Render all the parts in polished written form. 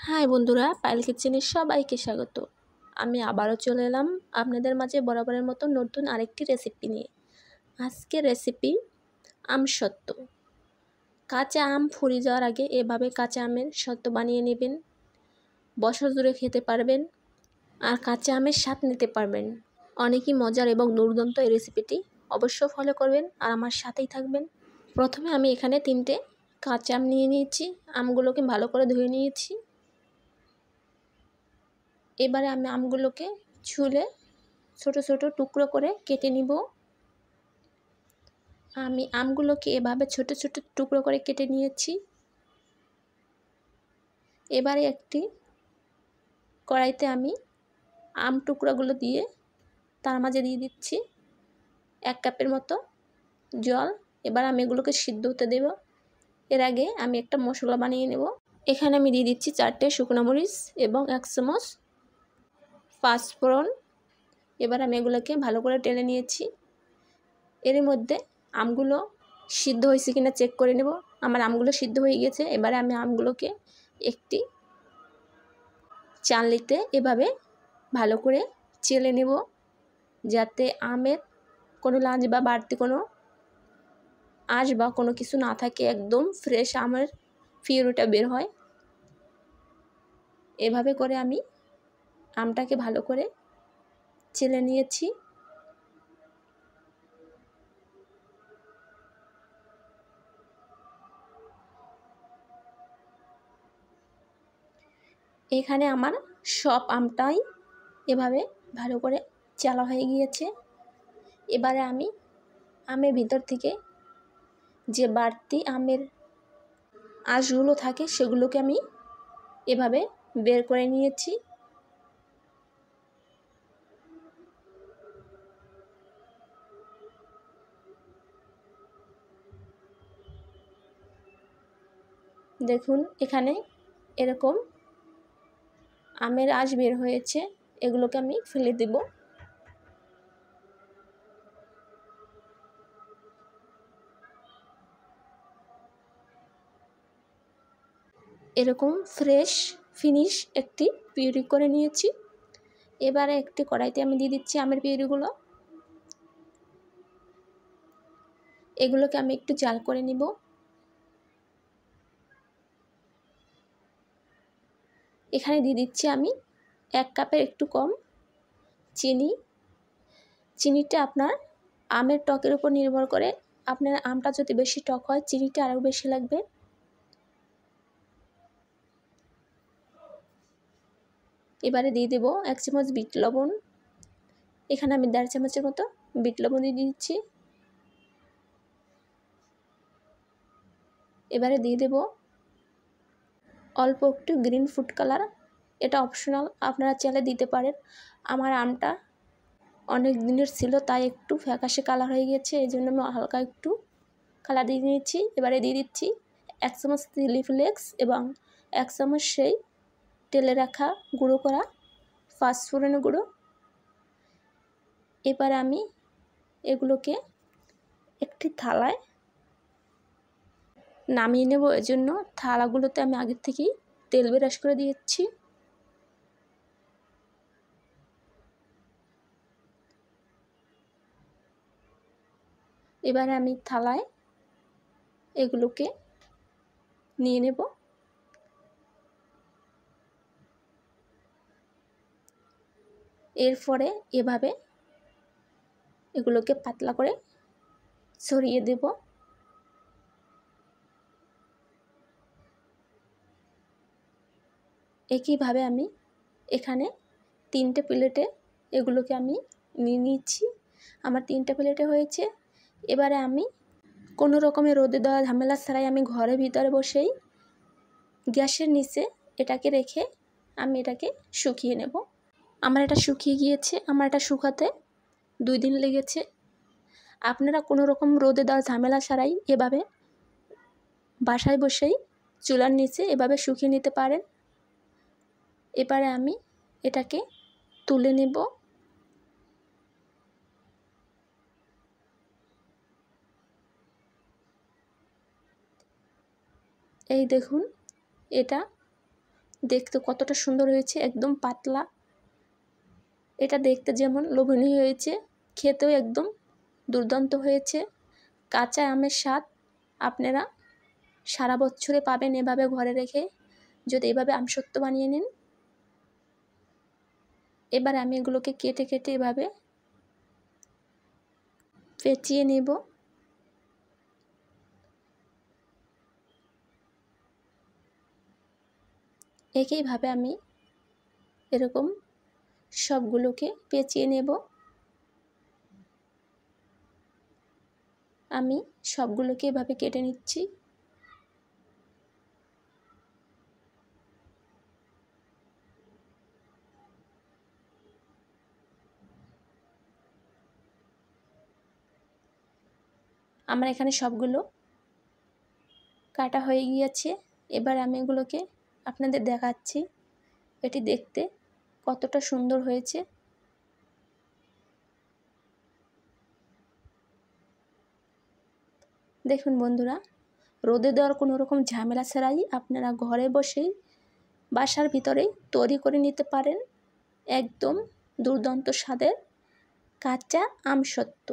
High বন্ধুরা, পায়েল কিচেনে সবাইকে স্বাগত। আমি আবারও চলে এলাম আপনাদের মাঝে বরাবরের মতো নতুন আরেকটি রেসিপি নিয়ে। আজকের রেসিপি আমসত্ত্ব। কাঁচা আম ফুরিয়ে যাওয়ার আগে এভাবে কাঁচা আমের সত্ত্ব বানিয়ে নেবেন। বছর জুড়ে খেতে পারবেন আর কাঁচা আমের স্বাদ নিতে পারবেন। অনেকই মজার এবং দুর্দান্ত এই রেসিপিটি, অবশ্য ফলো করবেন আর আমার সাথেই থাকবেন। প্রথমে আমি এখানে 3টে কাঁচা আম নিয়ে নিয়েছি। আমগুলোকে ভালো করে ধুয়ে নিয়েছি। এবারে আমি আমগুলোকে ছুলে ছোট ছোট টুকরো করে কেটে নিব। আমি আমগুলোকে এভাবে ছোট ছোট টুকরো করে কেটে নিয়েছি। এবারে একটি কড়াইতে আমি আম টুকরোগুলো দিয়ে তার মাঝে দিয়ে দিচ্ছি 1 কাপের মতো জল। এবার আমি এগুলোকে সিদ্ধ হতে দেব। এর আগে আমি একটা মশলা বানিয়ে নেব। এখানে আমি দিয়ে দিচ্ছি 4টে শুকনো মরিচ এবং 1 চামচ পাঁচফোড়ন। এবার আমি এগুলোকে ভালো করে টেলে নিয়েছি। এর মধ্যে আমগুলো সিদ্ধ হয়েছে কিনা চেক করে নেব। আমার আমগুলো সিদ্ধ হয়ে গেছে। এবারে আমি আমগুলোকে একটি চালনিতে এভাবে ভালো করে চেলে নেব, যাতে আমের কোনো লাঞ্চ বা বাড়তি কোনো আঁশ বা কোনো কিছু না থাকে, একদম ফ্রেশ আমের পিউরিটা বের হয়। এভাবে করে আমি আমটাকে ভালো করে চেলে নিয়েছি। এখানে আমার সব আমটাই এভাবে ভালো করে চালা হয়ে গিয়েছে। এবারে আমি আমের ভিতর থেকে যে বাড়তি আমের আঁশগুলো থাকে সেগুলোকে আমি এভাবে বের করে নিয়েছি। দেখুন এখানে এরকম আমের আঁশ বের হয়েছে। এগুলোকে আমি ফেলে দেব। এরকম ফ্রেশ ফিনিশ একটি পিউরি করে নিয়েছি। এবারে একটি কড়াইতে আমি দিয়ে দিচ্ছি আমের পিউরিগুলো। এগুলোকে আমি একটু জাল করে নিব। এখানে দিয়ে দিচ্ছি আমি 1 কাপের একটু কম চিনি। চিনিটা আপনার আমের টকের উপর নির্ভর করে। আপনার আমটা যদি বেশি টক হয় চিনিটা আরও বেশি লাগবে। এবারে দিয়ে দেব 1 চামচ বিট লবণ। এখানে আমি 1.5 চামচের মতো বিট লবণ দিয়ে দিচ্ছি। এবারে দিয়ে দেব অল্প একটু গ্রিন ফুড কালার। এটা অপশনাল, আপনারা চাইলে দিতে পারেন। আমার আমটা অনেক দিনের ছিল, তাই একটু ফ্যাকাশে কালার হয়ে গেছে, এই জন্য আমি হালকা একটু কালার দিয়ে নিয়েছি। এবারে দিয়ে দিচ্ছি 1 চামচ চিলি ফ্লেক্স এবং 1 চামচ সেই তেলে রাখা গুঁড়ো করা পাঁচফোড়নের গুঁড়ো। এবার আমি এগুলোকে একটি থালায় নামিয়ে নেব। এজন্য থালাগুলোতে আমি আগের থেকেই তেল ব্রাশ করে দিয়েছি। এবারে আমি থালায় এগুলোকে নিয়ে নেব। এরপরে এভাবে এগুলোকে পাতলা করে ছড়িয়ে দেব। একইভাবে আমি এখানে 3টে প্লেটে এগুলোকে আমি নিয়ে নিচ্ছি। আমার 3টে প্লেটে হয়েছে। এবারে আমি কোনো রকমের রোদে দেওয়া ঝামেলা ছাড়াই আমি ঘরের ভিতরে বসেই গ্যাসের নিচে এটাকে রেখে আমি এটাকে শুকিয়ে নেব। আমার এটা শুকিয়ে গিয়েছে। আমার এটা শুকাতে 2 দিন লেগেছে। আপনারা কোনো রকম রোদে দেওয়া ঝামেলা ছাড়াই এভাবে বাসায় বসেই চুলার নিচে এভাবে শুকিয়ে নিতে পারেন। এবারে আমি এটাকে তুলে নেব। এই দেখুন, এটা দেখতে কতটা সুন্দর হয়েছে, একদম পাতলা। এটা দেখতে যেমন লোভনীয় হয়েছে, খেতেও একদম দুর্দান্ত হয়েছে। কাঁচা আমের স্বাদ আপনারা সারা বছরে পাবেন এভাবে ঘরে রেখে, যদি এভাবে আমসত্ত্ব বানিয়ে নিন। এবার আমি এগুলোকে কেটে কেটে এভাবে পেঁচিয়ে নেব। একইভাবে আমি এরকম সবগুলোকে পেঁচিয়ে নেব। আমি সবগুলোকে এভাবে কেটে নিচ্ছি। আমার এখানে সবগুলো কাটা হয়ে গিয়েছে। এবার আমি এগুলোকে আপনাদের দেখাচ্ছি এটি দেখতে কতটা সুন্দর হয়েছে। দেখুন বন্ধুরা, রোদে দেওয়ার কোনো রকম ঝামেলা ছাড়াই আপনারা ঘরে বসেই বাসার ভিতরেই তৈরি করে নিতে পারেন একদম দুর্দান্ত স্বাদের কাঁচা আমসত্ত্ব।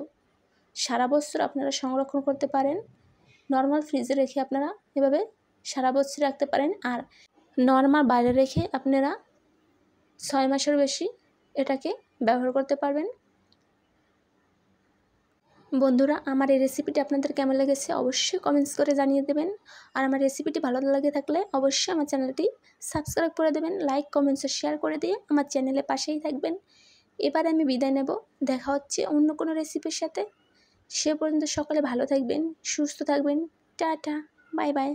সারা বছর আপনারা সংরক্ষণ করতে পারেন। নর্মাল ফ্রিজে রেখে আপনারা এভাবে সারা বছর রাখতে পারেন, আর নর্মাল বাইরে রেখে আপনারা 6 মাসের বেশি এটাকে ব্যবহার করতে পারবেন। বন্ধুরা, আমার এই রেসিপিটি আপনাদের কেমন লেগেছে অবশ্যই কমেন্টস করে জানিয়ে দেবেন। আর আমার রেসিপিটি ভালো লেগে থাকলে অবশ্যই আমার চ্যানেলটি সাবস্ক্রাইব করে দেবেন, লাইক কমেন্টস ও শেয়ার করে দিয়ে আমার চ্যানেলে পাশেই থাকবেন। এবার আমি বিদায় নেব, দেখা হচ্ছে অন্য কোনো রেসিপির সাথে। সে পর্যন্ত সকলে ভালো থাকবেন, সুস্থ থাকবেন। Tata, bye bye.